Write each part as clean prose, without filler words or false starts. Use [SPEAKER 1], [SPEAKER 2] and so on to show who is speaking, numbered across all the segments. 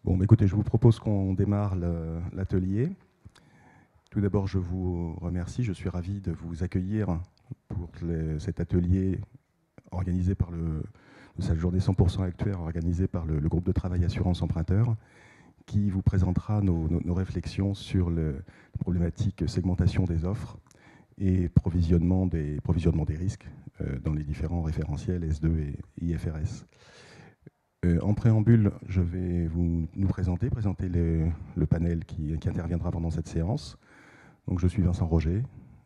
[SPEAKER 1] Bon, bah, écoutez, je vous propose qu'on démarre l'atelier. Tout d'abord, je vous remercie. Je suis ravi de vous accueillir pour cet atelier organisé par cette journée 100% actuaire organisée par le groupe de travail Assurance Emprunteur, qui vous présentera nos réflexions sur la problématique segmentation des offres et provisionnement des risques dans les différents référentiels S2 et IFRS. En préambule, je vais nous présenter le panel qui interviendra pendant cette séance. Donc, je suis Vincent Roger,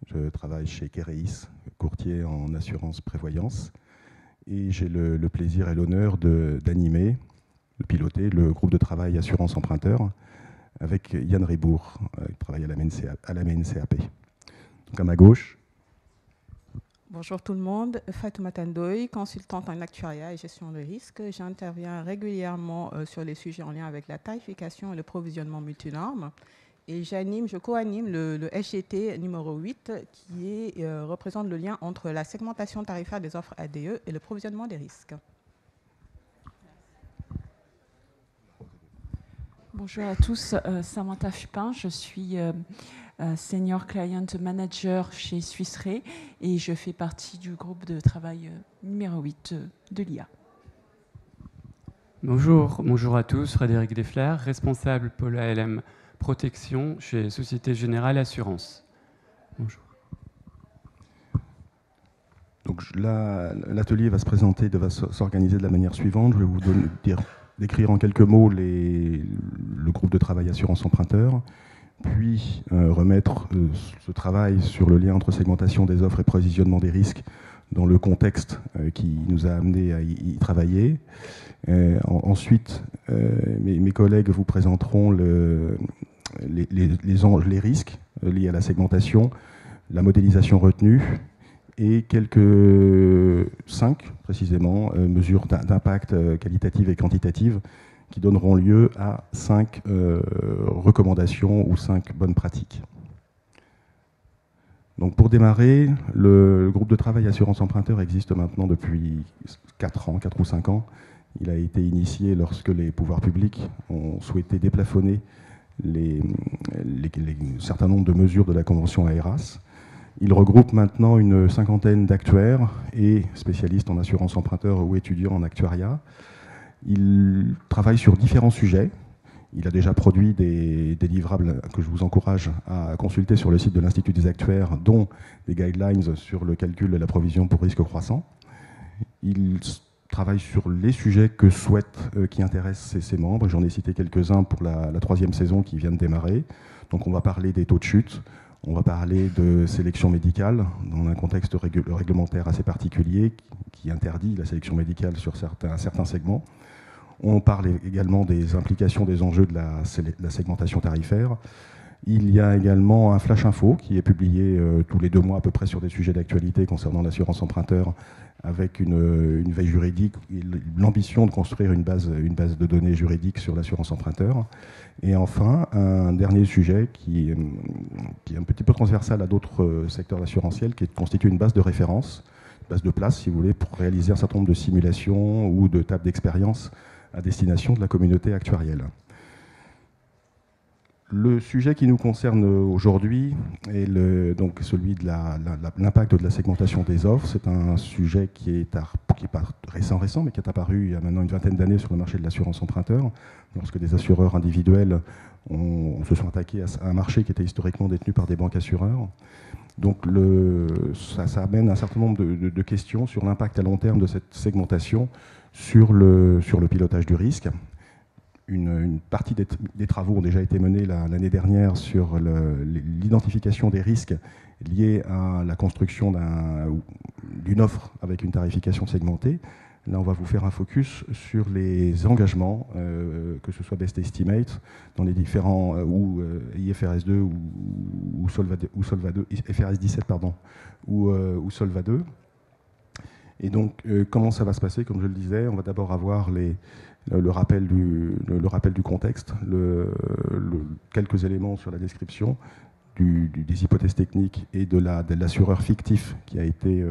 [SPEAKER 1] je travaille chez Kereis, courtier en assurance prévoyance, et j'ai le plaisir et l'honneur d'animer, de piloter le groupe de travail Assurance Emprunteur avec Yann Ribourg, qui travaille à la MNCAP. Donc, à ma gauche.
[SPEAKER 2] Bonjour tout le monde, Fatoumata Ndoye, consultante en actuariat et gestion de risque. J'interviens régulièrement sur les sujets en lien avec la tarification et le provisionnement multinorme. Et je co-anime le SGT numéro 8 qui représente le lien entre la segmentation tarifaire des offres ADE et le provisionnement des risques.
[SPEAKER 3] Bonjour à tous, Samantha Fupin, je suis Senior Client Manager chez Swiss Re et je fais partie du groupe de travail numéro 8 de l'IA.
[SPEAKER 4] Bonjour à tous, Frédéric Desflers, responsable pôle ALM Protection chez Société Générale Assurance. Bonjour.
[SPEAKER 1] Donc l'atelier va s'organiser de la manière suivante. Je vais vous décrire en quelques mots le groupe de travail Assurance Emprunteur, puis remettre ce travail sur le lien entre segmentation des offres et provisionnement des risques dans le contexte qui nous a amené à y travailler. Ensuite, mes collègues vous présenteront les risques liés à la segmentation, la modélisation retenue et cinq précisément mesures d'impact qualitatives et quantitatives qui donneront lieu à 5 recommandations ou 5 bonnes pratiques. Donc pour démarrer, le groupe de travail Assurance Emprunteur existe maintenant depuis 4 ou 5 ans. Il a été initié lorsque les pouvoirs publics ont souhaité déplafonner un certain nombre de mesures de la Convention AERAS. Il regroupe maintenant une cinquantaine d'actuaires et spécialistes en assurance emprunteur ou étudiants en actuariat. Il travaille sur différents sujets. Il a déjà produit des livrables que je vous encourage à consulter sur le site de l'Institut des actuaires, dont des guidelines sur le calcul de la provision pour risque croissant. Il travaille sur les sujets qui intéressent ses membres. J'en ai cité quelques-uns pour la 3e saison qui vient de démarrer. Donc on va parler des taux de chute, on va parler de sélection médicale dans un contexte réglementaire assez particulier qui interdit la sélection médicale sur certains segments. On parle également des implications des enjeux de la segmentation tarifaire. Il y a également un flash info qui est publié tous les 2 mois à peu près sur des sujets d'actualité concernant l'assurance emprunteur avec une veille juridique, l'ambition de construire une base de données juridique sur l'assurance emprunteur. Et enfin, un dernier sujet qui est un petit peu transversal à d'autres secteurs assurantiels, qui est de constituer une base de référence, une base de place, si vous voulez, pour réaliser un certain nombre de simulations ou de tables d'expérience à destination de la communauté actuarielle. Le sujet qui nous concerne aujourd'hui est donc celui de l'impact de la segmentation des offres. C'est un sujet qui est pas récent, mais qui est apparu il y a maintenant une vingtaine d'années sur le marché de l'assurance emprunteur, lorsque des assureurs individuels se sont attaqués à un marché qui était historiquement détenu par des banques assureurs. Donc ça amène un certain nombre de questions sur l'impact à long terme de cette segmentation sur le pilotage du risque. Une partie des travaux ont déjà été menés l'année dernière sur l'identification des risques liés à la construction d'une offre avec une tarification segmentée. Là, on va vous faire un focus sur les engagements, que ce soit Best Estimate, dans les différents, ou IFRS 2 ou Solva 2, IFRS 17, pardon, ou Solva 2. Et donc, comment ça va se passer? Comme je le disais, on va d'abord avoir le rappel du contexte, quelques éléments sur la description des hypothèses techniques et de l'assureur fictif qui a été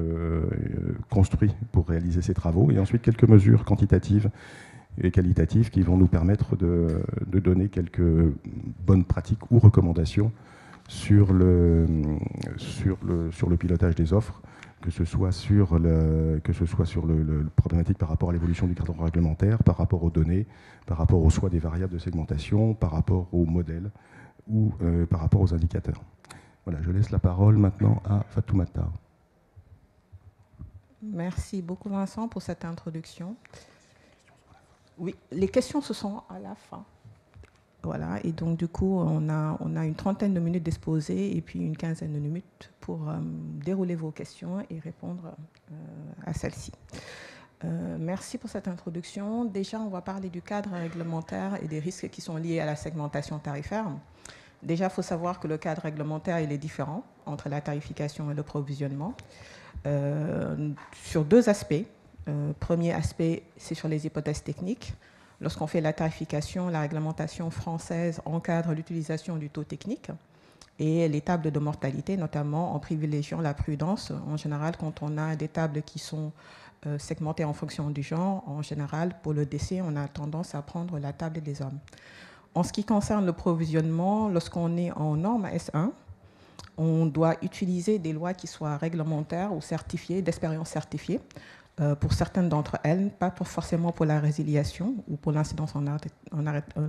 [SPEAKER 1] construit pour réaliser ces travaux, et ensuite quelques mesures quantitatives et qualitatifs qui vont nous permettre de donner quelques bonnes pratiques ou recommandations sur le pilotage des offres, que ce soit sur le problématique par rapport à l'évolution du cadre réglementaire, par rapport aux données, par rapport au choix des variables de segmentation, par rapport aux modèles ou par rapport aux indicateurs. Voilà, je laisse la parole maintenant à Fatoumata.
[SPEAKER 2] Merci beaucoup Vincent pour cette introduction. Oui, les questions se sont à la fin. Voilà, et donc du coup, on a une trentaine de minutes d'exposé et puis une quinzaine de minutes pour dérouler vos questions et répondre à celles-ci. Merci pour cette introduction. Déjà, on va parler du cadre réglementaire et des risques qui sont liés à la segmentation tarifaire. Déjà, il faut savoir que le cadre réglementaire, il est différent entre la tarification et le provisionnement sur deux aspects. Premier aspect, c'est sur les hypothèses techniques. Lorsqu'on fait la tarification, la réglementation française encadre l'utilisation du taux technique et les tables de mortalité, notamment en privilégiant la prudence. En général, quand on a des tables qui sont segmentées en fonction du genre, en général, pour le décès, on a tendance à prendre la table des hommes. En ce qui concerne le provisionnement, lorsqu'on est en norme S1, on doit utiliser des lois qui soient réglementaires ou certifiées, d'expérience certifiée. Pour certaines d'entre elles, pas forcément pour la résiliation ou pour l'incidence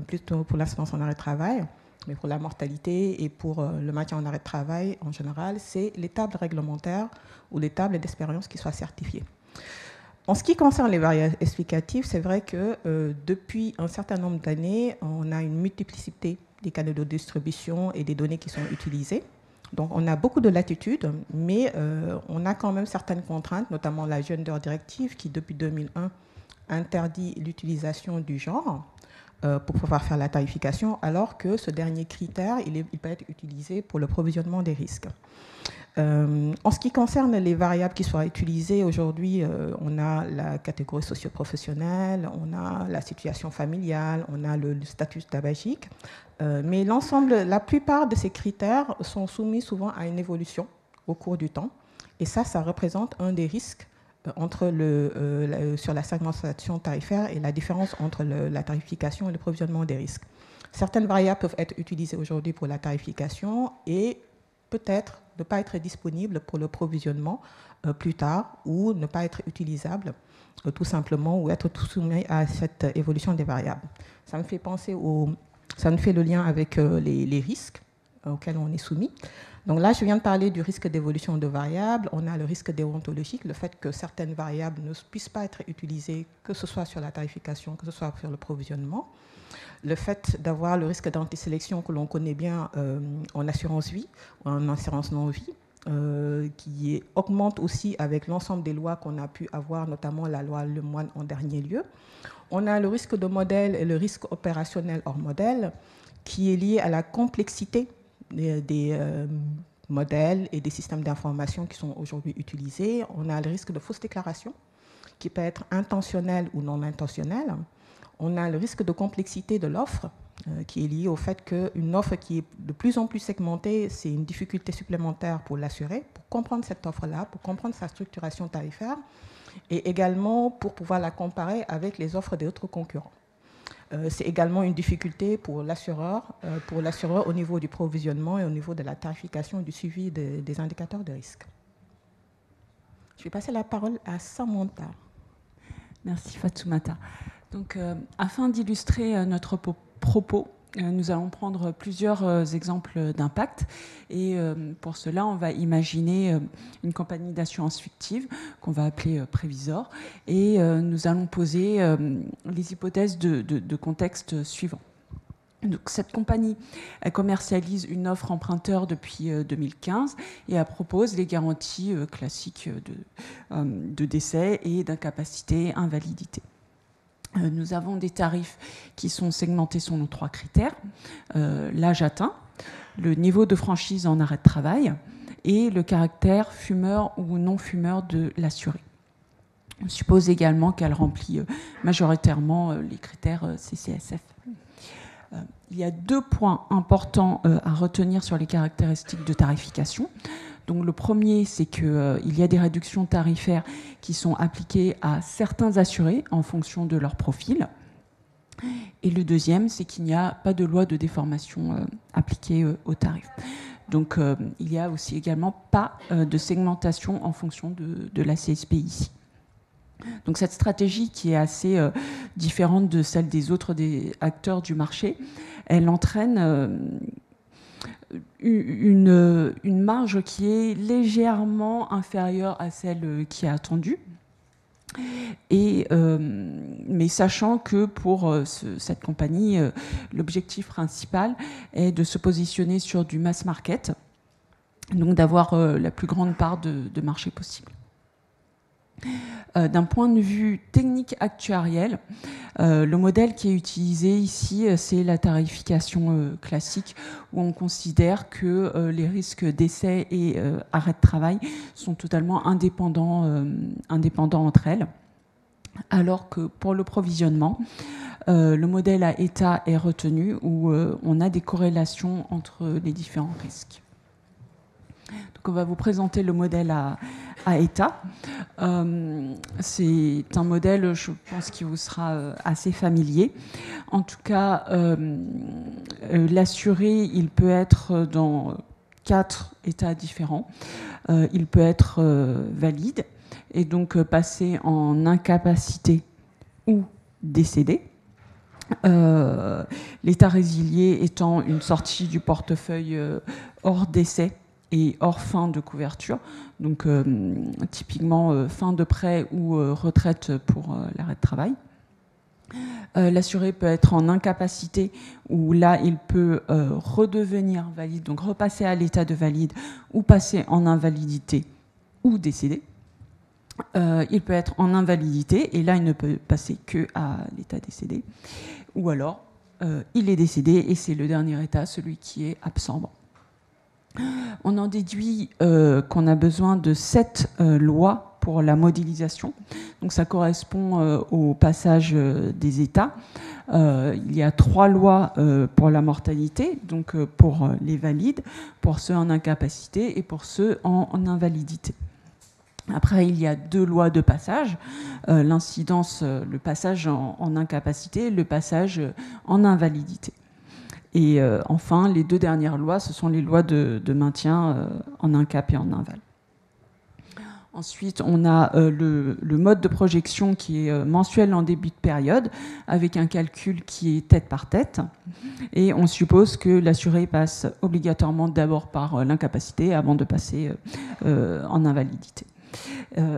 [SPEAKER 2] plutôt pour l'incidence en arrêt de travail, mais pour la mortalité et pour le maintien en arrêt de travail en général, c'est les tables réglementaires ou les tables d'expérience qui soient certifiées. En ce qui concerne les variables explicatives, c'est vrai que depuis un certain nombre d'années, on a une multiplicité des canaux de distribution et des données qui sont utilisées. Donc, on a beaucoup de latitude, mais on a quand même certaines contraintes, notamment la Gender Directive qui, depuis 2001, interdit l'utilisation du genre pour pouvoir faire la tarification, alors que ce dernier critère, il peut être utilisé pour le provisionnement des risques. En ce qui concerne les variables qui sont utilisées aujourd'hui, on a la catégorie socio-professionnelle, on a la situation familiale, on a le statut tabagique, mais la plupart de ces critères sont soumis souvent à une évolution au cours du temps, et ça représente un des risques sur la segmentation tarifaire et la différence entre la tarification et le provisionnement des risques. Certaines variables peuvent être utilisées aujourd'hui pour la tarification et peut-être ne pas être disponible pour le provisionnement plus tard ou ne pas être utilisable tout simplement ou être tout soumis à cette évolution des variables. Ça me fait penser ça me fait le lien avec les risques auxquels on est soumis. Donc là, je viens de parler du risque d'évolution de variables. On a le risque déontologique, le fait que certaines variables ne puissent pas être utilisées, que ce soit sur la tarification, que ce soit sur le provisionnement. Le fait d'avoir le risque d'antisélection que l'on connaît bien en assurance vie ou en assurance non-vie, qui augmente aussi avec l'ensemble des lois qu'on a pu avoir, notamment la loi Lemoine en dernier lieu. On a le risque de modèle et le risque opérationnel hors modèle, qui est lié à la complexité des modèles et des systèmes d'information qui sont aujourd'hui utilisés. On a le risque de fausse déclaration, qui peut être intentionnel ou non intentionnel. On a le risque de complexité de l'offre, qui est lié au fait qu'une offre qui est de plus en plus segmentée, c'est une difficulté supplémentaire pour l'assuré, pour comprendre cette offre-là, pour comprendre sa structuration tarifaire, et également pour pouvoir la comparer avec les offres des autres concurrents. C'est également une difficulté pour l'assureur au niveau du provisionnement et au niveau de la tarification et du suivi des indicateurs de risque. Je vais passer la parole à Samantha.
[SPEAKER 3] Merci Fatoumata. Donc, afin d'illustrer notre propos, nous allons prendre plusieurs exemples d'impact et pour cela, on va imaginer une compagnie d'assurance fictive qu'on va appeler Prévisor et nous allons poser les hypothèses de contexte suivant. Donc, cette compagnie elle commercialise une offre emprunteur depuis 2015 et elle propose les garanties classiques de décès et d'incapacité, invalidité. Nous avons des tarifs qui sont segmentés selon 3 critères. L'âge atteint, le niveau de franchise en arrêt de travail et le caractère fumeur ou non fumeur de l'assuré. On suppose également qu'elle remplit majoritairement les critères CCSF. Il y a 2 points importants à retenir sur les caractéristiques de tarification. Donc, le premier, c'est qu'il y a des réductions tarifaires qui sont appliquées à certains assurés en fonction de leur profil. Et le deuxième, c'est qu'il n'y a pas de loi de déformation appliquée au tarif. Donc, il n'y a aussi également pas de segmentation en fonction de la CSP ici. Donc, cette stratégie qui est assez différente de celle des autres acteurs du marché, elle entraîne une marge qui est légèrement inférieure à celle qui est attendue. Mais sachant que pour cette compagnie, l'objectif principal est de se positionner sur du mass market, donc d'avoir la plus grande part de marché possible. D'un point de vue technique actuariel, le modèle qui est utilisé ici, c'est la tarification classique, où on considère que les risques d'essai et arrêt de travail sont totalement indépendants entre elles. Alors que pour le provisionnement, le modèle à état est retenu, où on a des corrélations entre les différents risques. Donc on va vous présenter le modèle à état. C'est un modèle, je pense, qui vous sera assez familier. En tout cas, l'assuré, il peut être dans 4 états différents. Il peut être valide et donc passer en incapacité ou décédé. L'état résilié étant une sortie du portefeuille hors décès et hors fin de couverture, donc typiquement fin de prêt ou retraite pour l'arrêt de travail. L'assuré peut être en incapacité, où là il peut redevenir valide, donc repasser à l'état de valide ou passer en invalidité ou décédé. Il peut être en invalidité et là il ne peut passer que à l'état décédé, ou alors il est décédé et c'est le dernier état, celui qui est absent. On en déduit qu'on a besoin de 7 lois pour la modélisation. Donc ça correspond au passage des états. Il y a 3 lois pour la mortalité, donc pour les valides, pour ceux en incapacité et pour ceux en invalidité. Après, il y a 2 lois de passage, l'incidence, le passage en incapacité, le passage en invalidité. Et enfin, les 2 dernières lois, ce sont les lois de maintien en incap et en inval. Ensuite, on a le mode de projection qui est mensuel en début de période, avec un calcul qui est tête par tête. Et on suppose que l'assuré passe obligatoirement d'abord par l'incapacité avant de passer en invalidité.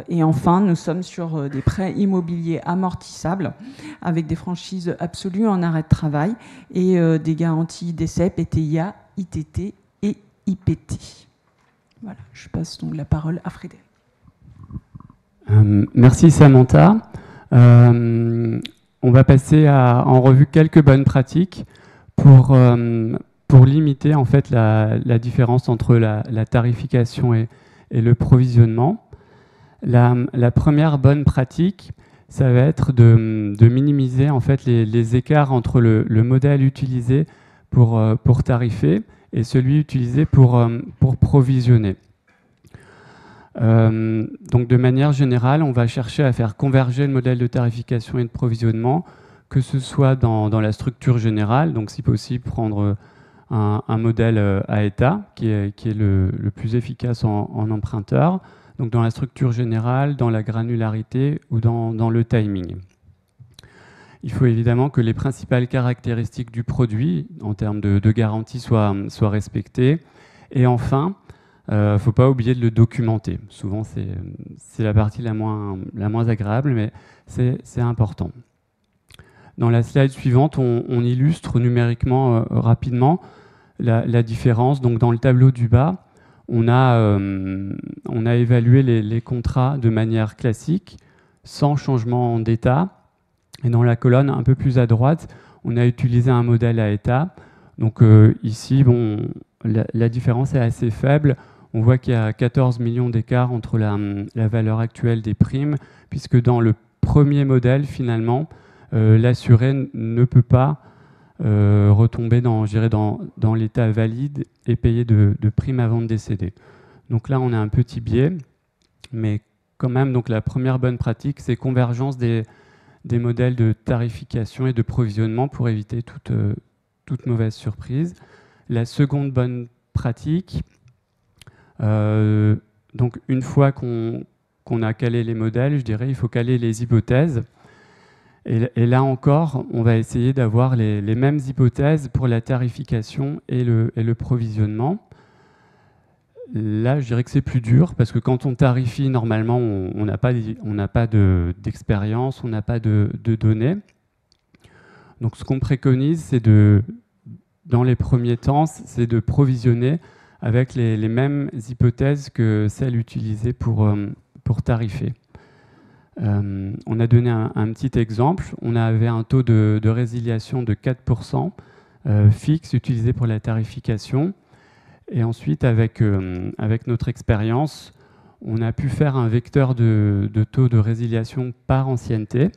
[SPEAKER 3] Et enfin, nous sommes sur des prêts immobiliers amortissables avec des franchises absolues en arrêt de travail et des garanties décès, PTIA, ITT et IPT. Voilà, je passe donc la parole à Frédéric.
[SPEAKER 4] Merci Samantha. On va passer en revue quelques bonnes pratiques pour limiter en fait la différence entre la tarification et le provisionnement. La première bonne pratique, ça va être de minimiser en fait les écarts entre le modèle utilisé pour tarifer et celui utilisé pour provisionner. Donc de manière générale, on va chercher à faire converger le modèle de tarification et de provisionnement, que ce soit dans la structure générale, donc si possible prendre un modèle à état qui est le plus efficace en emprunteur, donc dans la structure générale, dans la granularité ou dans le timing. Il faut évidemment que les principales caractéristiques du produit en termes de garantie soient respectées. Et enfin, il ne faut pas oublier de le documenter. Souvent, c'est la partie la moins agréable, mais c'est important. Dans la slide suivante, on illustre numériquement rapidement la différence. Donc, dans le tableau du bas, on a évalué les contrats de manière classique, sans changement d'état. Et dans la colonne un peu plus à droite, on a utilisé un modèle à état. Donc ici, bon, la différence est assez faible. On voit qu'il y a 14 millions d'écart entre la valeur actuelle des primes, puisque dans le premier modèle, finalement, l'assuré ne peut pas retomber dans l'état valide et payer de primes avant de décéder. Donc là, on a un petit biais, mais quand même, donc la première bonne pratique, c'est convergence des des modèles de tarification et de provisionnement pour éviter toute mauvaise surprise. La seconde bonne pratique, donc une fois qu'on a calé les modèles, je dirais, il faut caler les hypothèses. Et là encore, on va essayer d'avoir les mêmes hypothèses pour la tarification et le provisionnement. Là, je dirais que c'est plus dur, parce que quand on tarifie, normalement, on n'a pas d'expérience, on n'a pas de données. Donc ce qu'on préconise, c'est dans les premiers temps, c'est de provisionner avec les mêmes hypothèses que celles utilisées pour tarifer. On a donné un petit exemple. On avait un taux de résiliation de 4% fixe utilisé pour la tarification. Et ensuite, avec notre expérience, on a pu faire un vecteur de taux de résiliation par ancienneté.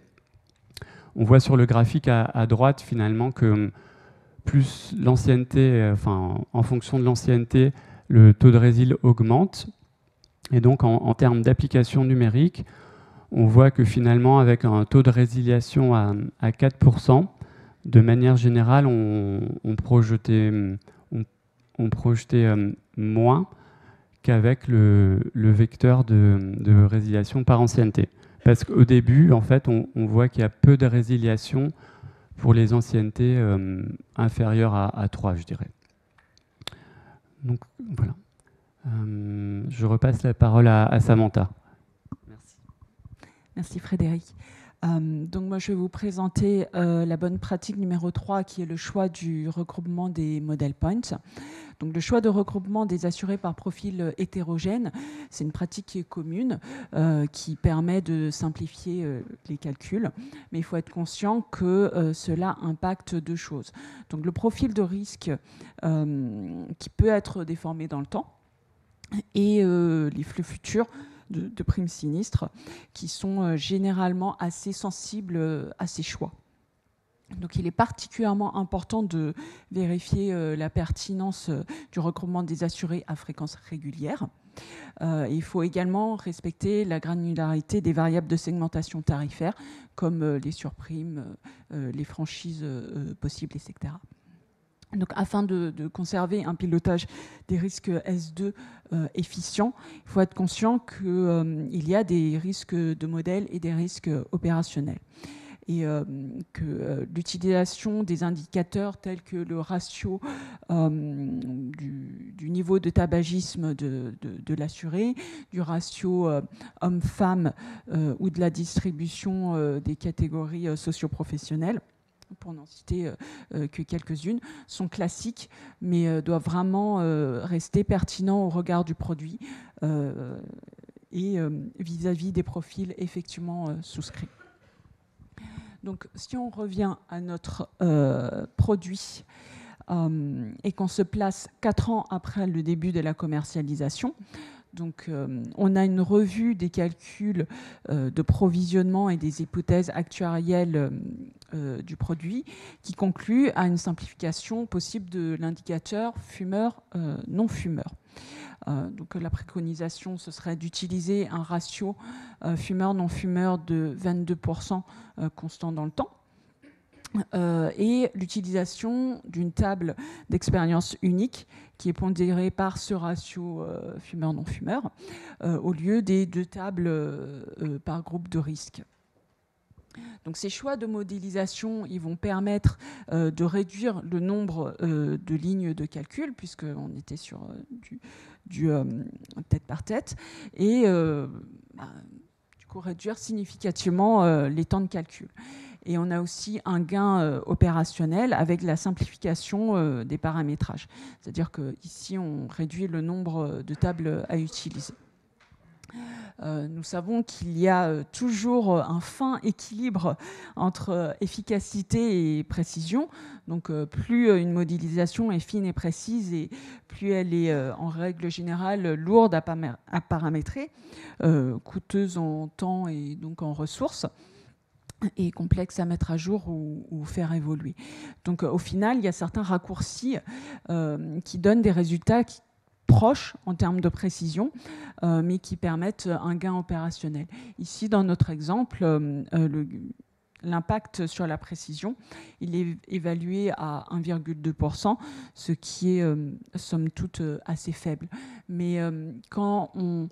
[SPEAKER 4] On voit sur le graphique à droite, finalement, que plus l'ancienneté, en fonction de l'ancienneté, le taux de résil augmente. Et donc, en termes d'application numérique, on voit que finalement, avec un taux de résiliation à 4%, de manière générale, on projetait moins qu'avec le vecteur de résiliation par ancienneté. Parce qu'au début, en fait, on voit qu'il y a peu de résiliation pour les anciennetés inférieures à 3, je dirais. Donc, voilà. Je repasse la parole à Samantha.
[SPEAKER 3] Merci. Merci Frédéric. Donc moi, je vais vous présenter la bonne pratique numéro 3, qui est le choix du regroupement des model points. Donc le choix de regroupement des assurés par profil hétérogène, c'est une pratique qui est commune, qui permet de simplifier les calculs. Mais il faut être conscient que cela impacte deux choses. Donc le profil de risque qui peut être déformé dans le temps et les flux futurs de primes sinistres qui sont généralement assez sensibles à ces choix. Donc il est particulièrement important de vérifier la pertinence du regroupement des assurés à fréquence régulière. Il faut également respecter la granularité des variables de segmentation tarifaire, comme les surprimes, les franchises possibles, etc. Donc, afin de conserver un pilotage des risques S2 efficient, il faut être conscient qu'il y a des risques de modèle et des risques opérationnels. Et que l'utilisation des indicateurs tels que le ratio du niveau de tabagisme de l'assuré, du ratio homme-femme ou de la distribution des catégories socio-professionnelles, pour n'en citer que quelques-unes, sont classiques, mais doivent vraiment rester pertinents au regard du produit et vis-à-vis des profils effectivement souscrits. Donc, si on revient à notre produit et qu'on se place 4 ans après le début de la commercialisation, donc, on a une revue des calculs de provisionnement et des hypothèses actuarielles du produit qui conclut à une simplification possible de l'indicateur fumeur-non-fumeur. Donc, la préconisation, ce serait d'utiliser un ratio fumeur-non-fumeur de 22% constant dans le temps. Et l'utilisation d'une table d'expérience unique qui est pondérée par ce ratio fumeur-non-fumeur au lieu des 2 tables par groupe de risque. Donc ces choix de modélisation, ils vont permettre de réduire le nombre de lignes de calcul, puisqu'on était sur du tête par tête, et du coup réduire significativement les temps de calcul. Et on a aussi un gain opérationnel avec la simplification des paramétrages. C'est-à-dire qu'ici, on réduit le nombre de tables à utiliser. Nous savons qu'il y a toujours un fin équilibre entre efficacité et précision. Donc, plus une modélisation est fine et précise, et plus elle est, en règle générale, lourde à paramétrer, coûteuse en temps et donc en ressources, et complexe à mettre à jour ou faire évoluer. Donc, au final, il y a certains raccourcis qui donnent des résultats proches en termes de précision, mais qui permettent un gain opérationnel. Ici, dans notre exemple, l'impact sur la précision, il est évalué à 1,2%, ce qui est, somme toute, assez faible. Mais quand on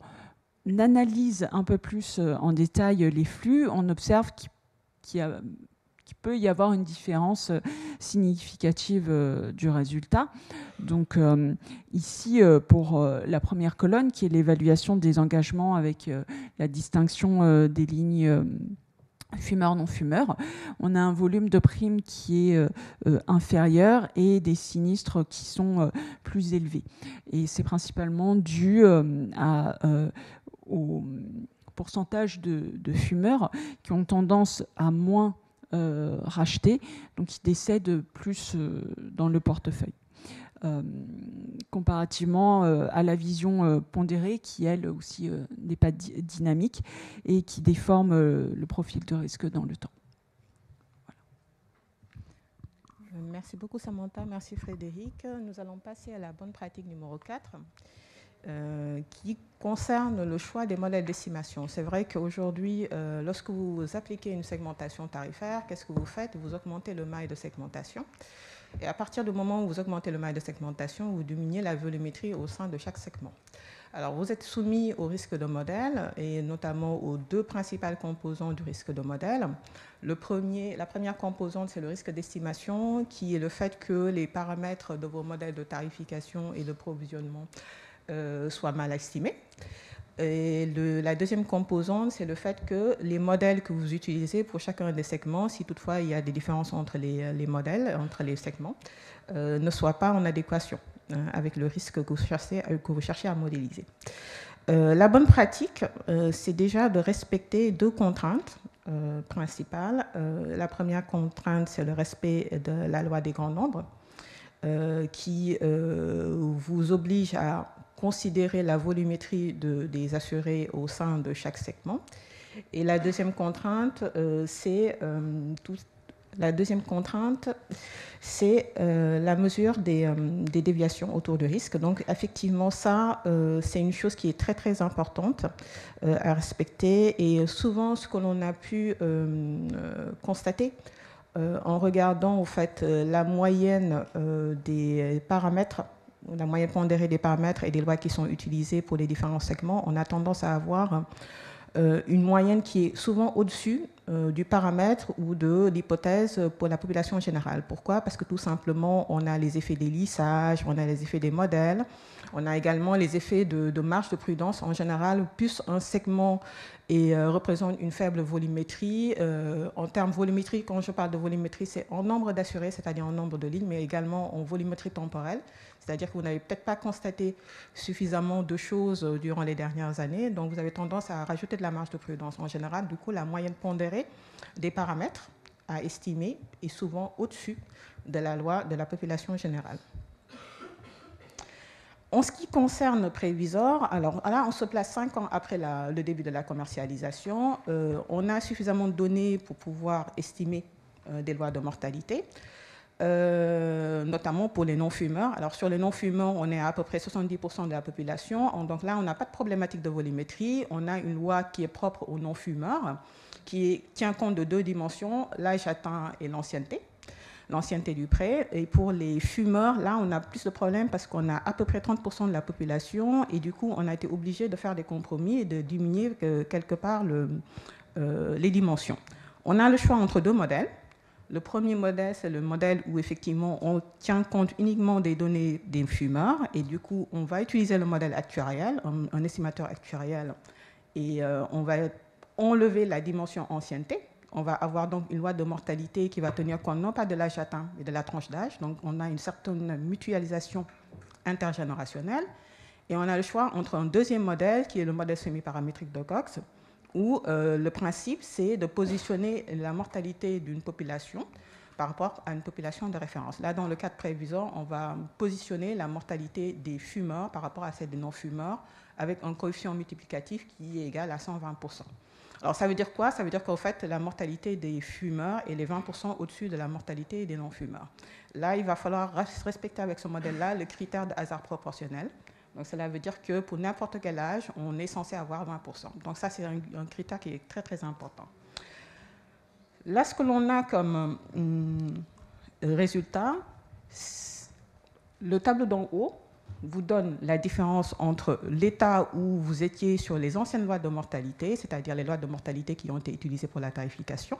[SPEAKER 3] analyse un peu plus en détail les flux, on observe qu'il peut y avoir une différence significative du résultat. Donc ici, pour la première colonne, qui est l'évaluation des engagements avec la distinction des lignes fumeurs-non-fumeurs, on a un volume de primes qui est inférieur et des sinistres qui sont plus élevés. Et c'est principalement dû au pourcentage de fumeurs qui ont tendance à moins racheter, donc ils décèdent plus dans le portefeuille. Comparativement à la vision pondérée qui, elle aussi, n'est pas dynamique et qui déforme le profil de risque dans le temps.
[SPEAKER 2] Voilà. Merci beaucoup Samantha, merci Frédéric. Nous allons passer à la bonne pratique numéro 4. Qui concerne le choix des modèles d'estimation. C'est vrai qu'aujourd'hui, lorsque vous appliquez une segmentation tarifaire, qu'est-ce que vous faites? Vous augmentez le maille de segmentation. Et à partir du moment où vous augmentez le maille de segmentation, vous diminuez la volumétrie au sein de chaque segment. Alors, vous êtes soumis au risque de modèle et notamment aux deux principales composants du risque de modèle. La première composante, c'est le risque d'estimation, qui est le fait que les paramètres de vos modèles de tarification et de provisionnement soient mal estimés. Et la deuxième composante, c'est le fait que les modèles que vous utilisez pour chacun des segments, si toutefois il y a des différences entre les modèles, entre les segments, ne soient pas en adéquation avec le risque que vous cherchez à modéliser. La bonne pratique, c'est déjà de respecter deux contraintes principales. La première contrainte, c'est le respect de la loi des grands nombres, qui vous oblige à considérer la volumétrie des assurés au sein de chaque segment. Et la deuxième contrainte, c'est la mesure des déviations autour du risque. Donc, effectivement, ça, c'est une chose qui est très, très importante à respecter. Et souvent, ce que l'on a pu constater en regardant, au fait, la moyenne des paramètres, la moyenne pondérée des paramètres et des lois qui sont utilisées pour les différents segments, on a tendance à avoir une moyenne qui est souvent au-dessus du paramètre ou de l'hypothèse pour la population générale. Pourquoi? Parce que tout simplement, on a les effets des lissages, on a les effets des modèles, on a également les effets de marge de prudence. En général, plus un segment représente une faible volumétrie. En termes volumétrie, quand je parle de volumétrie, c'est en nombre d'assurés, c'est-à-dire en nombre de lignes, mais également en volumétrie temporelle. C'est-à-dire que vous n'avez peut-être pas constaté suffisamment de choses durant les dernières années, donc vous avez tendance à rajouter de la marge de prudence. En général, du coup, la moyenne pondérée des paramètres à estimer est souvent au-dessus de la loi de la population générale. En ce qui concerne le prévisor, alors là, on se place 5 ans après le début de la commercialisation. On a suffisamment de données pour pouvoir estimer des lois de mortalité. Notamment pour les non-fumeurs. Alors sur les non-fumeurs, on est à peu près 70% de la population. Donc là, on n'a pas de problématique de volumétrie. On a une loi qui est propre aux non-fumeurs, qui tient compte de deux dimensions, l'âge atteint et l'ancienneté du prêt. Et pour les fumeurs, là, on a plus de problèmes parce qu'on a à peu près 30% de la population et du coup, on a été obligé de faire des compromis et de diminuer quelque part les dimensions. On a le choix entre deux modèles. Le premier modèle, c'est le modèle où effectivement on tient compte uniquement des données des fumeurs et du coup on va utiliser le modèle actuariel, un estimateur actuariel, et on va enlever la dimension ancienneté. On va avoir donc une loi de mortalité qui va tenir compte non pas de l'âge atteint mais de la tranche d'âge. Donc on a une certaine mutualisation intergénérationnelle et on a le choix entre un deuxième modèle qui est le modèle semi-paramétrique de Cox, où le principe, c'est de positionner la mortalité d'une population par rapport à une population de référence. Là, dans le cas de prévisor, on va positionner la mortalité des fumeurs par rapport à celle des non-fumeurs avec un coefficient multiplicatif qui est égal à 120%. Alors, ça veut dire quoi? Ça veut dire qu'en fait, la mortalité des fumeurs est les 20% au-dessus de la mortalité des non-fumeurs. Là, il va falloir respecter avec ce modèle-là le critère de hasard proportionnel. Donc, cela veut dire que pour n'importe quel âge, on est censé avoir 20%. Donc, ça, c'est un critère qui est très, très important. Là, ce que l'on a comme résultat, le tableau d'en haut vous donne la différence entre l'état où vous étiez sur les anciennes lois de mortalité, c'est-à-dire les lois de mortalité qui ont été utilisées pour la tarification.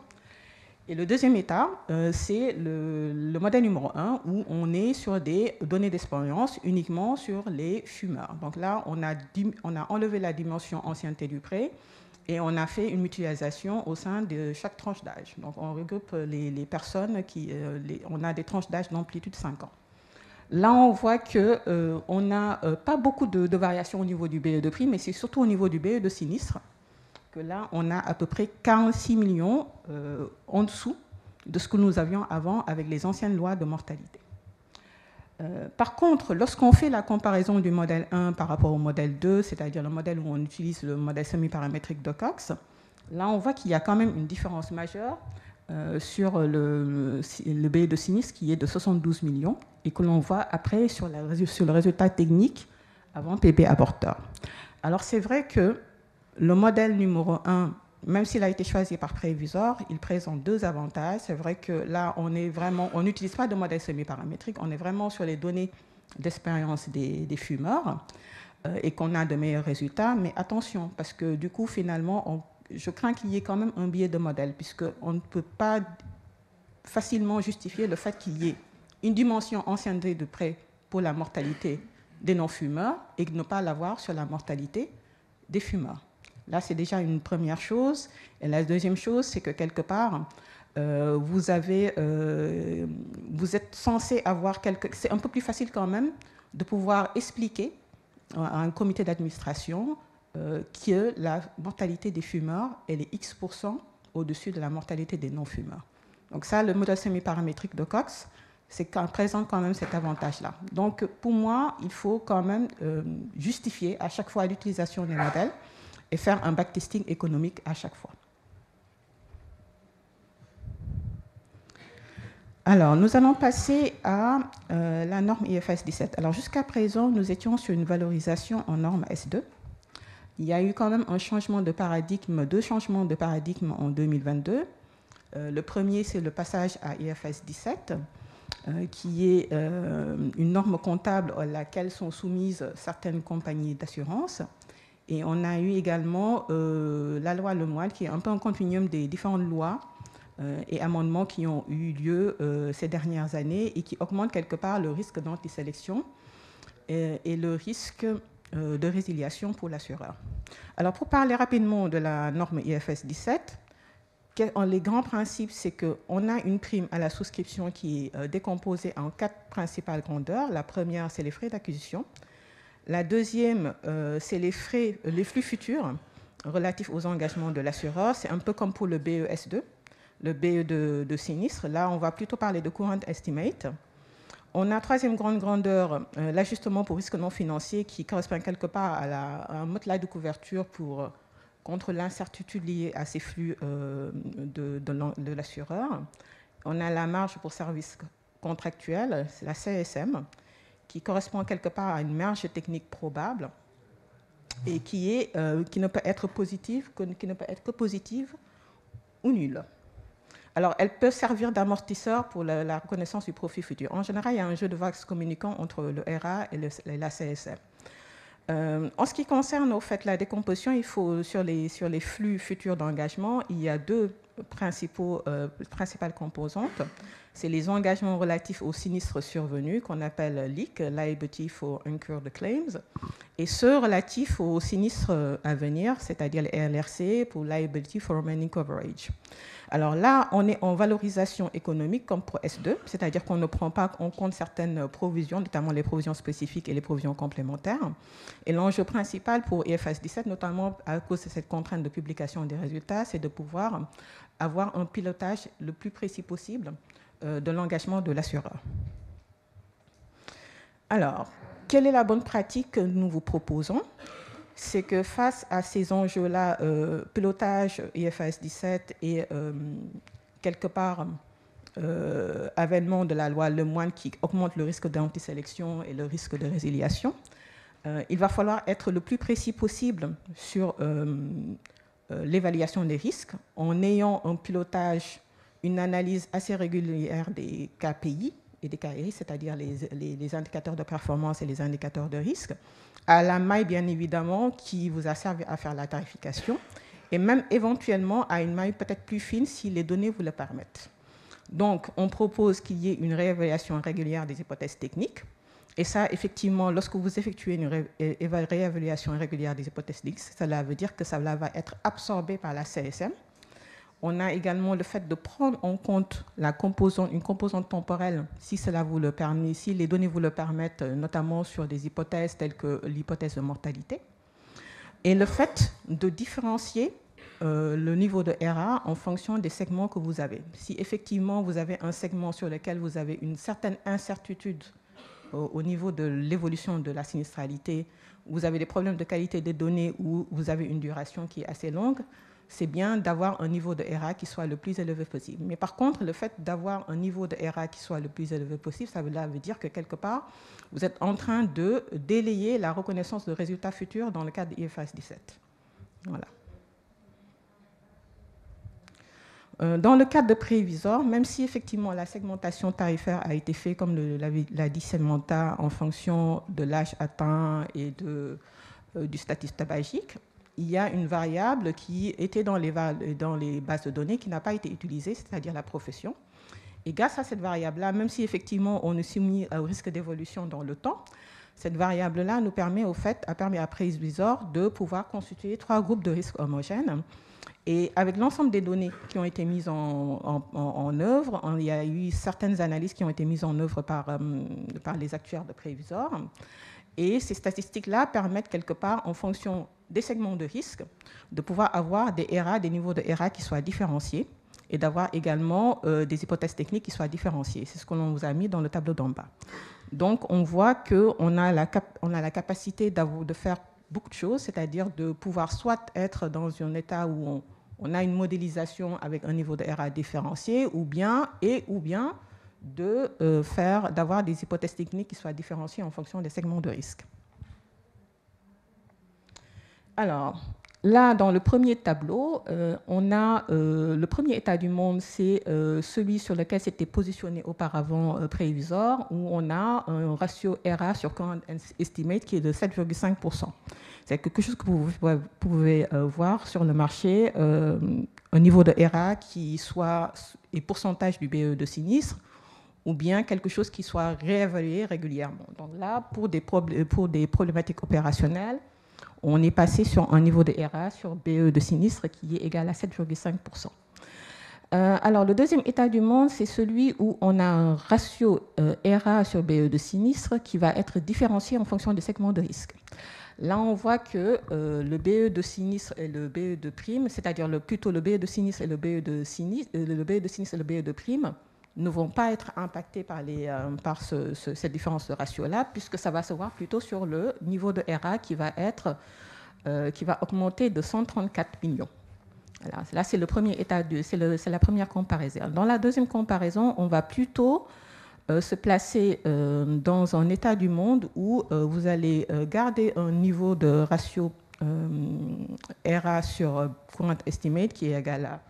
[SPEAKER 2] Et le deuxième état, c'est le modèle numéro 1, où on est sur des données d'expérience uniquement sur les fumeurs. Donc là, on a enlevé la dimension ancienneté du prêt et on a fait une mutualisation au sein de chaque tranche d'âge. Donc on regroupe les personnes on a des tranches d'âge d'amplitude 5 ans. Là, on voit qu'on n'a pas beaucoup de variations au niveau du BE de prime, mais c'est surtout au niveau du BE de sinistre que là, on a à peu près 46 millions en dessous de ce que nous avions avant avec les anciennes lois de mortalité. Par contre, lorsqu'on fait la comparaison du modèle 1 par rapport au modèle 2, c'est-à-dire le modèle où on utilise le modèle semi-paramétrique de Cox, là, on voit qu'il y a quand même une différence majeure sur le BE de sinistre qui est de 72 millions et que l'on voit après sur le résultat technique avant PB avorteur. Alors c'est vrai que le modèle numéro 1, même s'il a été choisi par préviseur, il présente deux avantages. C'est vrai que là, on n'utilise pas de modèle semi-paramétrique, on est vraiment sur les données d'expérience des fumeurs et qu'on a de meilleurs résultats. Mais attention, parce que du coup, finalement, je crains qu'il y ait quand même un biais de modèle, puisqu'on ne peut pas facilement justifier le fait qu'il y ait une dimension ancienneté de prêt pour la mortalité des non-fumeurs et ne pas l'avoir sur la mortalité des fumeurs. Là, c'est déjà une première chose. Et la deuxième chose, c'est que quelque part, vous êtes censé avoir c'est un peu plus facile quand même de pouvoir expliquer à un comité d'administration que la mortalité des fumeurs, elle est X% au-dessus de la mortalité des non-fumeurs. Donc ça, le modèle semi-paramétrique de Cox présente quand même cet avantage-là. Donc pour moi, il faut quand même justifier à chaque fois l'utilisation des modèles et faire un backtesting économique à chaque fois. Alors, nous allons passer à la norme IFRS 17. Alors, jusqu'à présent, nous étions sur une valorisation en norme S2. Il y a eu quand même un changement de paradigme, deux changements de paradigme en 2022. Le premier, c'est le passage à IFRS 17, qui est une norme comptable à laquelle sont soumises certaines compagnies d'assurance. Et on a eu également la loi Lemoine, qui est un peu un continuum des différentes lois et amendements qui ont eu lieu ces dernières années et qui augmentent quelque part le risque d'antisélection et le risque de résiliation pour l'assureur. Alors, pour parler rapidement de la norme IFRS 17, les grands principes, c'est qu'on a une prime à la souscription qui est décomposée en 4 principales grandeurs. La première, c'est les frais d'acquisition. La deuxième, c'est les flux futurs relatifs aux engagements de l'assureur. C'est un peu comme pour le BES2, le BE de sinistre. Là, on va plutôt parler de current estimate. On a troisième grande grandeur, l'ajustement pour risque non financier qui correspond quelque part à un matelas de couverture contre l'incertitude liée à ces flux de l'assureur. On a la marge pour service contractuel, c'est la CSM, qui correspond quelque part à une marge technique probable et qui ne peut être positive, que positive ou nulle. Alors, elle peut servir d'amortisseur pour la reconnaissance du profit futur. En général, il y a un jeu de vases communicants entre le RA et la CSM. En ce qui concerne au fait, la décomposition, il faut, sur les flux futurs d'engagement, il y a deux principales composantes. C'est les engagements relatifs aux sinistres survenus, qu'on appelle LIC, Liability for Incurred Claims, et ceux relatifs aux sinistres à venir, c'est-à-dire les LRC, pour Liability for Remaining Coverage. Alors là, on est en valorisation économique comme pour S2, c'est-à-dire qu'on ne prend pas en compte certaines provisions, notamment les provisions spécifiques et les provisions complémentaires. Et l'enjeu principal pour IFRS 17, notamment à cause de cette contrainte de publication des résultats, c'est de pouvoir avoir un pilotage le plus précis possible de l'engagement de l'assureur. Alors, quelle est la bonne pratique que nous vous proposons? C'est que face à ces enjeux-là, pilotage IFRS 17 et quelque part avènement de la loi Lemoine qui augmente le risque d'antisélection et le risque de résiliation, il va falloir être le plus précis possible sur l'évaluation des risques en ayant un pilotage une analyse assez régulière des KPI et des KRI, c'est-à-dire les indicateurs de performance et les indicateurs de risque, à la maille, bien évidemment, qui vous a servi à faire la tarification, et même éventuellement à une maille peut-être plus fine si les données vous le permettent. Donc, on propose qu'il y ait une réévaluation régulière des hypothèses techniques. Et ça, effectivement, lorsque vous effectuez une réévaluation régulière des hypothèses techniques, cela veut dire que ça va être absorbé par la CSM. On a également le fait de prendre en compte une composante temporelle, si cela vous le permet, si les données vous le permettent, notamment sur des hypothèses telles que l'hypothèse de mortalité. Et le fait de différencier le niveau de RA en fonction des segments que vous avez. Si effectivement vous avez un segment sur lequel vous avez une certaine incertitude au niveau de l'évolution de la sinistralité, vous avez des problèmes de qualité des données ou vous avez une duration qui est assez longue, c'est bien d'avoir un niveau de RA qui soit le plus élevé possible. Mais par contre, le fait d'avoir un niveau de RA qui soit le plus élevé possible, ça veut dire que quelque part, vous êtes en train de délayer la reconnaissance de résultats futurs dans le cadre de IFRS 17. Voilà. Dans le cadre de prévisor, même si effectivement la segmentation tarifaire a été faite, comme l'a dit Samantha, en fonction de l'âge atteint et du statut tabagique, il y a une variable qui était dans les bases de données qui n'a pas été utilisée, c'est-à-dire la profession. Et grâce à cette variable-là, même si effectivement on est soumis au risque d'évolution dans le temps, cette variable-là nous permet à prévisor de pouvoir constituer 3 groupes de risques homogènes. Et avec l'ensemble des données qui ont été mises en œuvre, il y a eu certaines analyses qui ont été mises en œuvre par les actuaires de prévisor. Et ces statistiques-là permettent quelque part, en fonction des segments de risque, de pouvoir avoir des RA, des niveaux de RA qui soient différenciés et d'avoir également des hypothèses techniques qui soient différenciées. C'est ce que l'on vous a mis dans le tableau d'en bas. Donc, on voit qu'on a la capacité de faire beaucoup de choses, c'est-à-dire de pouvoir soit être dans un état où on a une modélisation avec un niveau de RA différencié, ou bien d'avoir des hypothèses techniques qui soient différenciées en fonction des segments de risque. Alors, là, dans le premier tableau, on a le premier état du monde, c'est celui sur lequel s'était positionné auparavant prévisor, où on a un ratio RA sur current estimate qui est de 7,5%. C'est quelque chose que vous pouvez voir sur le marché, un niveau de RA qui soit et pourcentage du BE de sinistre, ou bien quelque chose qui soit réévalué régulièrement. Donc là, pour des problématiques opérationnelles, on est passé sur un niveau de RA sur BE de sinistre qui est égal à 7,5%. Alors, le deuxième état du monde, c'est celui où on a un ratio RA sur BE de sinistre qui va être différencié en fonction des segments de risque. Là, on voit que le BE de sinistre et le BE de prime, c'est-à-dire plutôt le BE de sinistre et le BE de sinistre, le BE de sinistre et le BE de prime, ne vont pas être impactés par cette différence de ratio-là, puisque ça va se voir plutôt sur le niveau de RA qui va augmenter de 134 millions. Alors, là, c'est le premier état, c'est la première comparaison. Dans la deuxième comparaison, on va plutôt se placer dans un état du monde où vous allez garder un niveau de ratio RA sur current estimate qui est égal à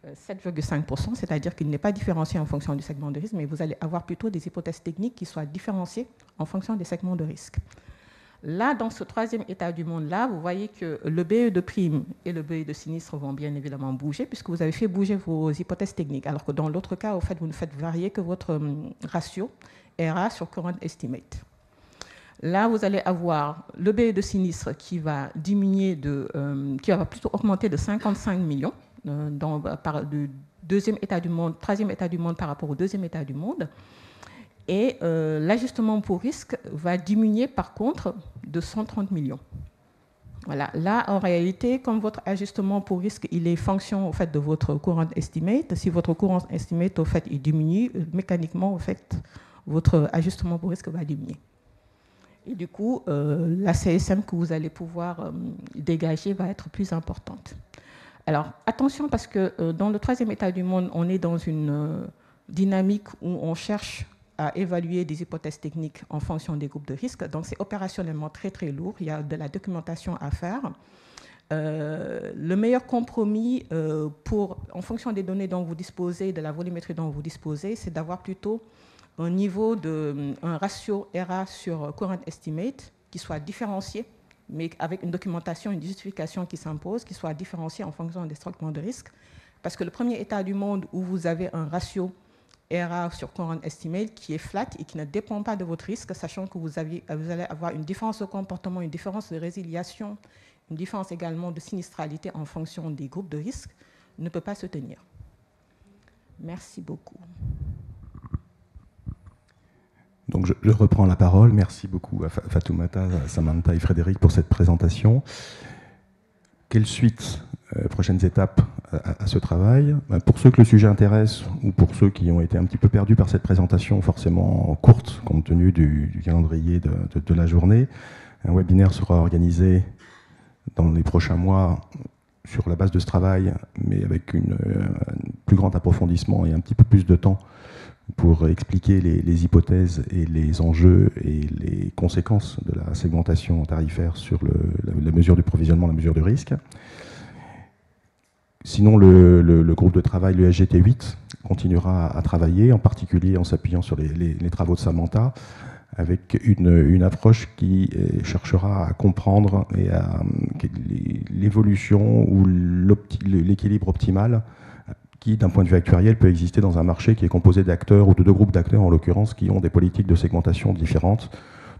[SPEAKER 2] 7,5%, c'est-à-dire qu'il n'est pas différencié en fonction du segment de risque, mais vous allez avoir plutôt des hypothèses techniques qui soient différenciées en fonction des segments de risque. Là, dans ce troisième état du monde-là, vous voyez que le BE de prime et le BE de sinistre vont bien évidemment bouger, puisque vous avez fait bouger vos hypothèses techniques, alors que dans l'autre cas, au fait, vous ne faites varier que votre ratio RA sur current estimate. Là, vous allez avoir le BE de sinistre qui va diminuer qui va plutôt augmenter de 55 millions, par le deuxième état du monde, troisième état du monde par rapport au deuxième état du monde. Et l'ajustement pour risque va diminuer par contre de 130 millions. Voilà. Là, en réalité, comme votre ajustement pour risque, il est fonction au fait de votre current estimate, si votre current estimate au fait il diminue, mécaniquement au fait votre ajustement pour risque va diminuer. Et du coup, la CSM que vous allez pouvoir dégager va être plus importante. Alors, attention, parce que dans le troisième état du monde, on est dans une dynamique où on cherche à évaluer des hypothèses techniques en fonction des groupes de risque. Donc, c'est opérationnellement très, très lourd. Il y a de la documentation à faire. Le meilleur compromis en fonction des données dont vous disposez, de la volumétrie dont vous disposez, c'est d'avoir plutôt un ratio ERA sur current estimate qui soit différencié, mais avec une documentation, une justification qui s'impose, qui soit différenciée en fonction des traitements de risque. Parce que le premier état du monde où vous avez un ratio ERA sur current estimate qui est flat et qui ne dépend pas de votre risque, sachant que vous allez avoir une différence de comportement, une différence de résiliation, une différence également de sinistralité en fonction des groupes de risque, ne peut pas se tenir. Merci beaucoup.
[SPEAKER 1] Donc je reprends la parole. Merci beaucoup à Fatoumata, Samantha et Frédéric pour cette présentation. Quelle suite, prochaines étapes à ce travail? Pour ceux que le sujet intéresse ou pour ceux qui ont été un petit peu perdus par cette présentation forcément courte compte tenu du calendrier de la journée, un webinaire sera organisé dans les prochains mois sur la base de ce travail, mais avec un plus grand approfondissement et un petit peu plus de temps pour expliquer les hypothèses et les enjeux et les conséquences de la segmentation tarifaire sur la mesure du provisionnement, la mesure du risque. Sinon, le groupe de travail, le SGT8, continuera à travailler, en particulier en s'appuyant sur les travaux de Samantha, avec une approche qui cherchera à comprendre l'évolution ou l'équilibre optimal qui, d'un point de vue actuariel, peut exister dans un marché qui est composé d'acteurs, ou de deux groupes d'acteurs en l'occurrence, qui ont des politiques de segmentation différentes.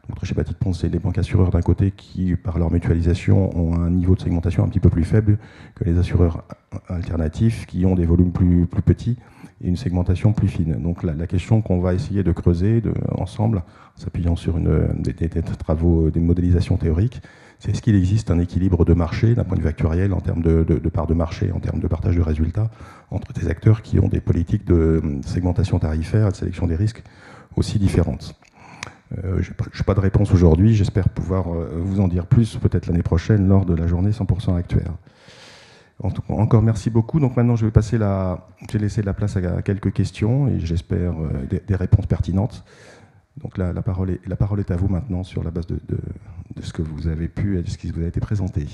[SPEAKER 1] Donc, très schématique, c'est les banques assureurs d'un côté qui, par leur mutualisation, ont un niveau de segmentation un petit peu plus faible que les assureurs alternatifs qui ont des volumes plus petits et une segmentation plus fine. Donc la question qu'on va essayer de creuser ensemble, en s'appuyant sur des travaux, des modélisations théoriques, c'est est-ce qu'il existe un équilibre de marché d'un point de vue actuariel en termes de part de marché, en termes de partage de résultats entre des acteurs qui ont des politiques de segmentation tarifaire et de sélection des risques aussi différentes. Je n'ai pas de réponse aujourd'hui, j'espère pouvoir vous en dire plus peut-être l'année prochaine lors de la journée 100% actuaire. Encore merci beaucoup. Donc maintenant je vais laisser la place à quelques questions et j'espère des réponses pertinentes. Donc la parole est à vous maintenant sur la base de ce que vous avez pu et de ce qui vous a été présenté.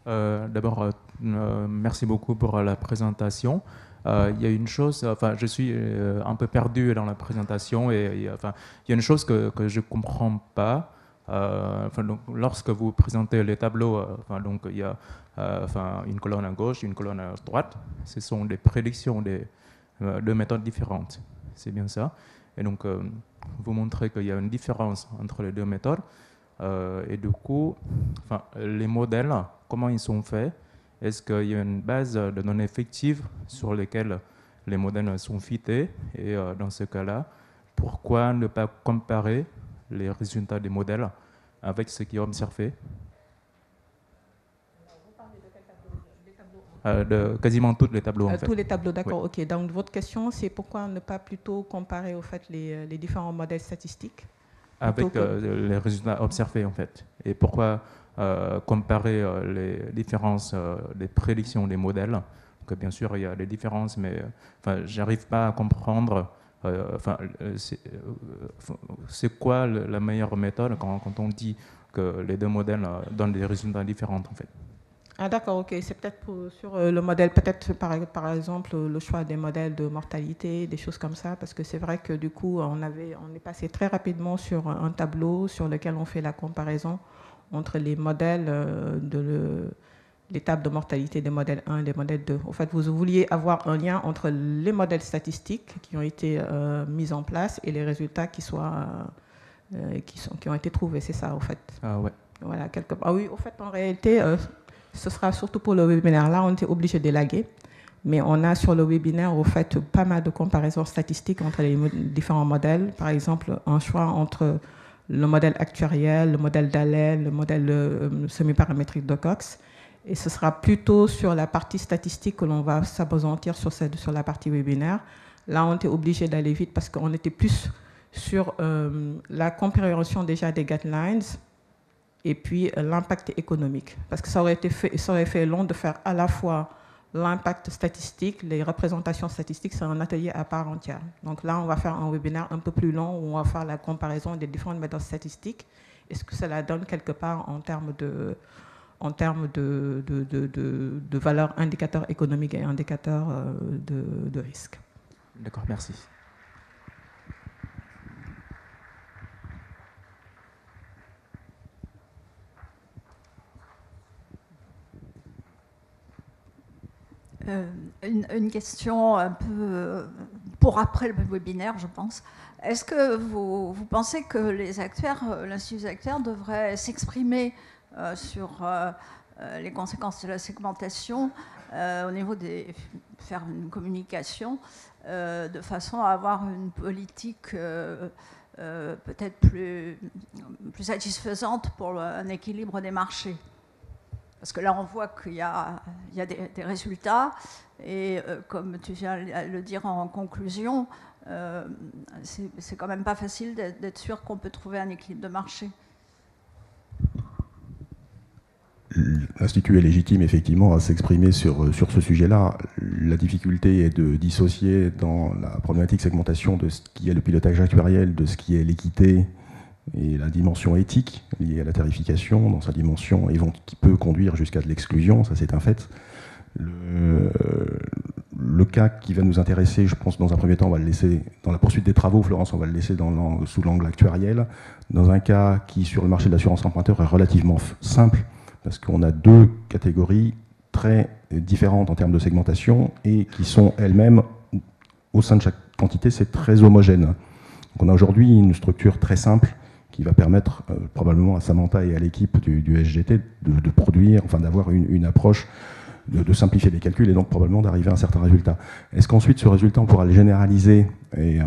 [SPEAKER 5] D'abord, merci beaucoup pour la présentation. Il y a une chose, je suis un peu perdu dans la présentation et il y a une chose que je ne comprends pas. Donc, lorsque vous présentez les tableaux, donc, il y a une colonne à gauche, une colonne à droite. Ce sont des prédictions de deux méthodes différentes. C'est bien ça. Et donc, vous montrez qu'il y a une différence entre les deux méthodes. Et du coup, les modèles, comment ils sont faits? Est-ce qu'il y a une base de données fictives sur lesquelles les modèles sont fités? Et dans ce cas-là, pourquoi ne pas comparer les résultats des modèles avec ce qui est observé?
[SPEAKER 2] Vous parlez de quel tableau?
[SPEAKER 5] De quasiment tous les tableaux, en fait.
[SPEAKER 2] Tous les tableaux, d'accord,
[SPEAKER 5] Oui.
[SPEAKER 2] ok. Donc votre question, c'est pourquoi ne pas plutôt comparer au fait les différents modèles statistiques
[SPEAKER 5] Avec les résultats observés, en fait. Et pourquoi comparer les différences des prédictions des modèles? Que bien sûr, il y a des différences, mais je n'arrive pas à comprendre. C'est quoi la meilleure méthode quand on dit que les deux modèles donnent des résultats différents, en fait?
[SPEAKER 2] Ah d'accord, ok. C'est peut-être sur le modèle, peut-être par exemple le choix des modèles de mortalité, des choses comme ça, parce que c'est vrai que du coup on est passé très rapidement sur un tableau sur lequel on fait la comparaison entre les modèles les tables de mortalité des modèles 1 et des modèles 2. En fait, vous vouliez avoir un lien entre les modèles statistiques qui ont été mis en place et les résultats qui ont été trouvés, c'est ça, en fait.
[SPEAKER 5] Ah ouais.
[SPEAKER 2] Voilà, Ah oui, au fait, en réalité, ce sera surtout pour le webinaire. Là, on était obligé d'élaguer, mais on a sur le webinaire, au fait, pas mal de comparaisons statistiques entre les différents modèles. Par exemple, un choix entre le modèle actuariel, le modèle d'Allen, le modèle semi-paramétrique de Cox. Et ce sera plutôt sur la partie statistique que l'on va s'apesantir sur la partie webinaire. Là, on était obligé d'aller vite parce qu'on était plus sur la compréhension déjà des guidelines et puis l'impact économique. Parce que ça aurait fait long de faire à la fois l'impact statistique, les représentations statistiques, c'est un atelier à part entière. Donc là, on va faire un webinaire un peu plus long où on va faire la comparaison des différentes méthodes statistiques et ce que cela donne quelque part en termes de valeurs indicateurs économiques et indicateurs de risque.
[SPEAKER 5] D'accord, merci.
[SPEAKER 6] Une question un peu pour après le webinaire, je pense. Est-ce que vous pensez que les acteurs, l'Institut des acteurs devrait s'exprimer sur les conséquences de la segmentation au niveau faire une communication de façon à avoir une politique peut-être plus satisfaisante pour un équilibre des marchés? Parce que là, on voit qu'il y a des résultats et comme tu viens de le dire en conclusion, c'est quand même pas facile d'être sûr qu'on peut trouver un équilibre de marché.
[SPEAKER 1] L'Institut est légitime effectivement à s'exprimer sur ce sujet-là. La difficulté est de dissocier dans la problématique segmentation de ce qui est le pilotage actuariel, de ce qui est l'équité et la dimension éthique liée à la tarification, dans sa dimension qui peut conduire jusqu'à de l'exclusion, ça c'est un fait. Le cas qui va nous intéresser, je pense dans un premier temps, on va le laisser dans la poursuite des travaux, Florence, on va le laisser sous l'angle actuariel. Dans un cas qui, sur le marché de l'assurance emprunteur, est relativement simple, parce qu'on a deux catégories très différentes en termes de segmentation et qui sont elles-mêmes, au sein de chaque quantité, c'est très homogène. Donc on a aujourd'hui une structure très simple qui va permettre probablement à Samantha et à l'équipe du SGT de produire, enfin d'avoir une approche de simplifier les calculs et donc probablement d'arriver à un certain résultat. Est-ce qu'ensuite ce résultat on pourra le généraliser et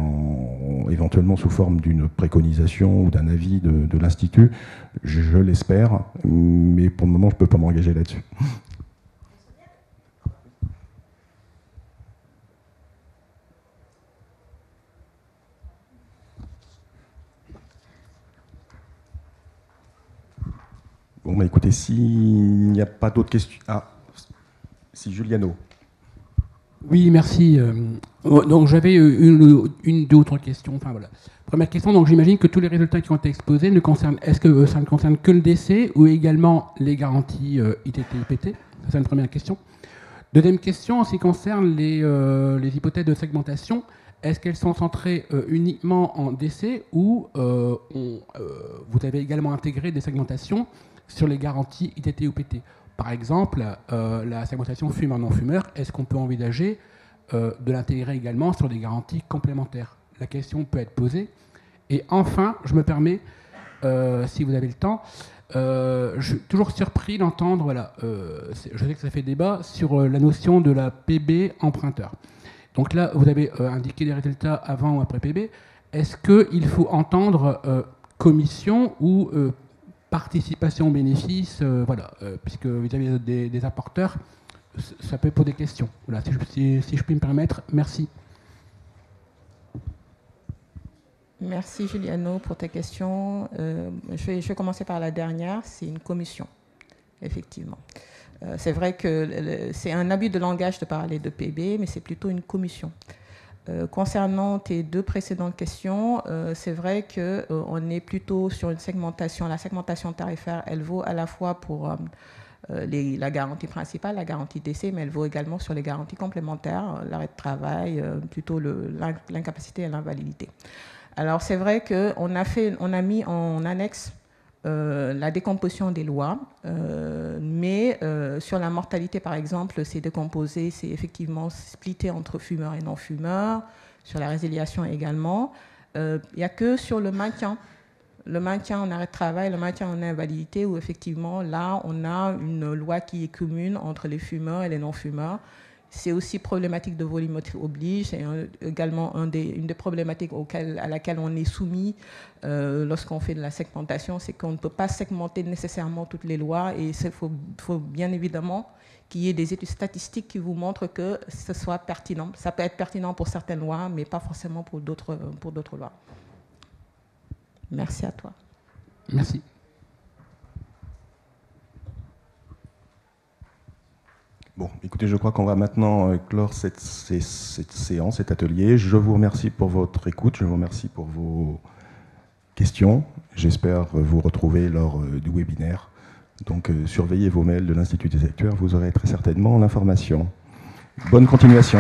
[SPEAKER 1] éventuellement sous forme d'une préconisation ou d'un avis de l'Institut? Je l'espère, mais pour le moment je ne peux pas m'engager là-dessus. Bon, bah écoutez, s'il n'y a pas d'autres questions... Ah, si, Giuliano.
[SPEAKER 7] Oui, merci. Donc j'avais deux ou trois questions. Enfin voilà. Première question, donc j'imagine que tous les résultats qui ont été exposés est-ce que ça ne concerne que le décès ou également les garanties ITT-IPT? C'est une première question. Deuxième question, en ce qui concerne les hypothèses de segmentation, est-ce qu'elles sont centrées uniquement en décès ou vous avez également intégré des segmentations sur les garanties ITT ou PT? Par exemple, la segmentation fumeur-non-fumeur, est-ce qu'on peut envisager de l'intégrer également sur des garanties complémentaires? La question peut être posée. Et enfin, je me permets, si vous avez le temps, je suis toujours surpris d'entendre, voilà, je sais que ça fait débat, sur la notion de la PB emprunteur. Donc là, vous avez indiqué les résultats avant ou après PB. Est-ce qu'il faut entendre commission ou participation bénéfice, voilà, puisque vous avez des apporteurs, ça peut poser des questions. Voilà, si je puis me permettre, merci.
[SPEAKER 2] Merci Giuliano pour tes questions. Je vais commencer par la dernière, c'est une commission, effectivement. C'est vrai que c'est un abus de langage de parler de PB, mais c'est plutôt une commission. Concernant tes deux précédentes questions, c'est vrai qu'on est plutôt sur une segmentation. La segmentation tarifaire, elle vaut à la fois pour la garantie principale, la garantie décès, mais elle vaut également sur les garanties complémentaires, l'arrêt de travail, plutôt l'incapacité et l'invalidité. Alors c'est vrai qu'on a mis en annexe la décomposition des lois, mais sur la mortalité, par exemple, c'est décomposé, c'est effectivement splitté entre fumeurs et non-fumeurs, sur la résiliation également. Il n'y a que sur le maintien en arrêt de travail, le maintien en invalidité, où effectivement, là, on a une loi qui est commune entre les fumeurs et les non-fumeurs. C'est aussi problématique de volumétrie oblige, c'est également une des problématiques à laquelle on est soumis lorsqu'on fait de la segmentation, c'est qu'on ne peut pas segmenter nécessairement toutes les lois et il faut bien évidemment qu'il y ait des études statistiques qui vous montrent que ce soit pertinent. Ça peut être pertinent pour certaines lois, mais pas forcément pour d'autres lois. Merci à toi.
[SPEAKER 7] Merci.
[SPEAKER 1] Bon, écoutez, je crois qu'on va maintenant clore cette séance, cet atelier. Je vous remercie pour votre écoute, je vous remercie pour vos questions. J'espère vous retrouver lors du webinaire. Donc, surveillez vos mails de l'Institut des Actuaires, vous aurez très certainement l'information. Bonne continuation.